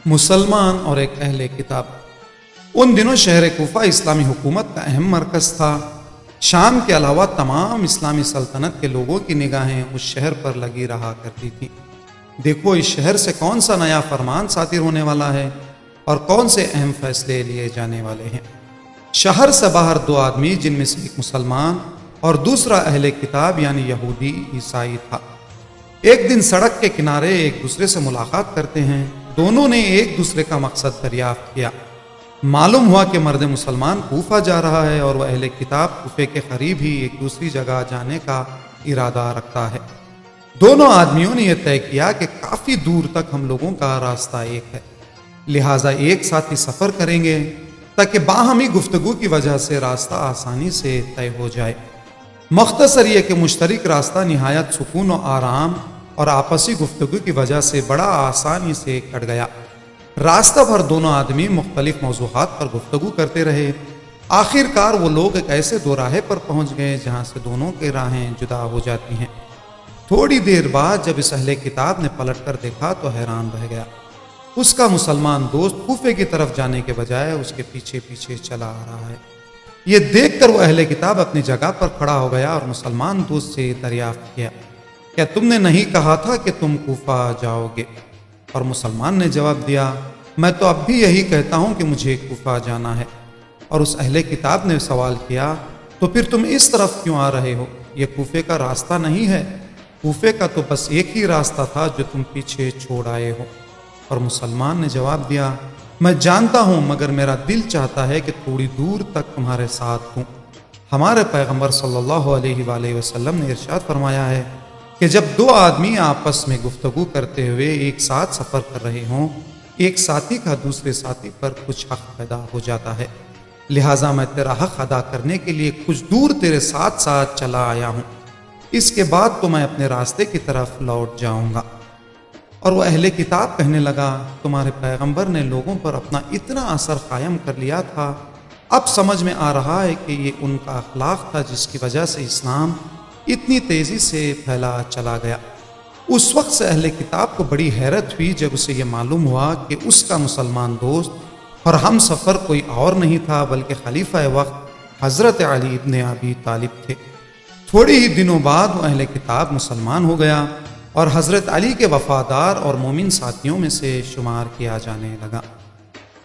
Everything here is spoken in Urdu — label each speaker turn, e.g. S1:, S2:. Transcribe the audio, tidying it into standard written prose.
S1: مسلمان اور ایک اہل کتاب۔ ان دنوں شہر کوفہ اسلامی حکومت کا اہم مرکز تھا۔ شام کے علاوہ تمام اسلامی سلطنت کے لوگوں کی نگاہیں اس شہر پر لگی رہا کرتی تھیں۔ دیکھو اس شہر سے کون سا نیا فرمان صادر ہونے والا ہے اور کون سے اہم فیصلے لیے جانے والے ہیں۔ شہر سے باہر دو آدمی، جن میں سے ایک مسلمان اور دوسرا اہل کتاب یعنی یہودی عیسائی تھا، ایک دن سڑک کے کنارے ایک دوسرے سے ملاقات کرتے ہیں۔ دونوں نے ایک دوسرے کا مقصد دریافت کیا۔ معلوم ہوا کہ مرد مسلمان کوفہ جا رہا ہے اور وہ اہل کتاب کوفے کے قریب ہی ایک دوسری جگہ جانے کا ارادہ رکھتا ہے۔ دونوں آدمیوں نے یہ طے کیا کہ کافی دور تک ہم لوگوں کا راستہ ایک ہے، لہٰذا ایک ساتھ ہی سفر کریں گے تاکہ باہمی گفتگو کی وجہ سے راستہ آسانی سے طے ہو جائے۔ مختصر یہ کہ مشترک راستہ نہایت سکون و آرام اور آپسی گفتگو کی وجہ سے بڑا آسانی سے کٹ گیا۔ راستہ بھر دونوں آدمی مختلف موضوعات پر گفتگو کرتے رہے۔ آخر کار وہ لوگ ایک ایسے دو راہے پر پہنچ گئے جہاں سے دونوں کی راہیں جدا ہو جاتی ہیں۔ تھوڑی دیر بعد جب اس اہل کتاب نے پلٹ کر دیکھا تو حیران رہ گیا۔ اس کا مسلمان دوست کوفے کی طرف جانے کے بجائے اس کے پیچھے پیچھے چلا آ رہا ہے۔ یہ دیکھ کر وہ اہل کتاب اپنی جگہ پر کھڑا ہو گیا اور مسلمان دوست سے دریافت کیا، کیا تم نے نہیں کہا تھا کہ تم کوفہ جاؤ گے؟ اور مسلمان نے جواب دیا، میں تو اب بھی یہی کہتا ہوں کہ مجھے کوفہ جانا ہے۔ اور اس اہل کتاب نے سوال کیا، تو پھر تم اس طرف کیوں آ رہے ہو؟ یہ کوفے کا راستہ نہیں ہے، کوفے کا تو بس ایک ہی راستہ تھا جو تم پیچھے چھوڑ آئے ہو۔ اور مسلمان نے جواب دیا، میں جانتا ہوں مگر میرا دل چاہتا ہے کہ تھوڑی دور تک تمہارے ساتھ ہوں۔ ہمارے پیغمبر صلی اللہ علیہ وآلہ وسلم نے ارشاد فرمایا ہے کہ جب دو آدمی آپس میں گفتگو کرتے ہوئے ایک ساتھ سفر کر رہے ہوں، ایک ساتھی کا دوسرے ساتھی پر کچھ حق پیدا ہو جاتا ہے، لہٰذا میں تیرا حق ادا کرنے کے لیے کچھ دور تیرے ساتھ ساتھ چلا آیا ہوں، اس کے بعد تو میں اپنے راستے کی طرف لوٹ جاؤں گا۔ اور وہ اہل کتاب کہنے لگا، تمہارے پیغمبر نے لوگوں پر اپنا اتنا اثر قائم کر لیا تھا، اب سمجھ میں آ رہا ہے کہ یہ ان کا اخلاق تھا جس کی وجہ سے اسلام اتنی تیزی سے پھیلا چلا گیا۔ اس وقت سے اہل کتاب کو بڑی حیرت ہوئی جب اسے یہ معلوم ہوا کہ اس کا مسلمان دوست اور ہم سفر کوئی اور نہیں تھا بلکہ خلیفہ وقت حضرت علی ابن ابی طالب تھے۔ تھوڑی ہی دنوں بعد وہ اہل کتاب مسلمان ہو گیا اور حضرت علی کے وفادار اور مومن ساتھیوں میں سے شمار کیا جانے لگا۔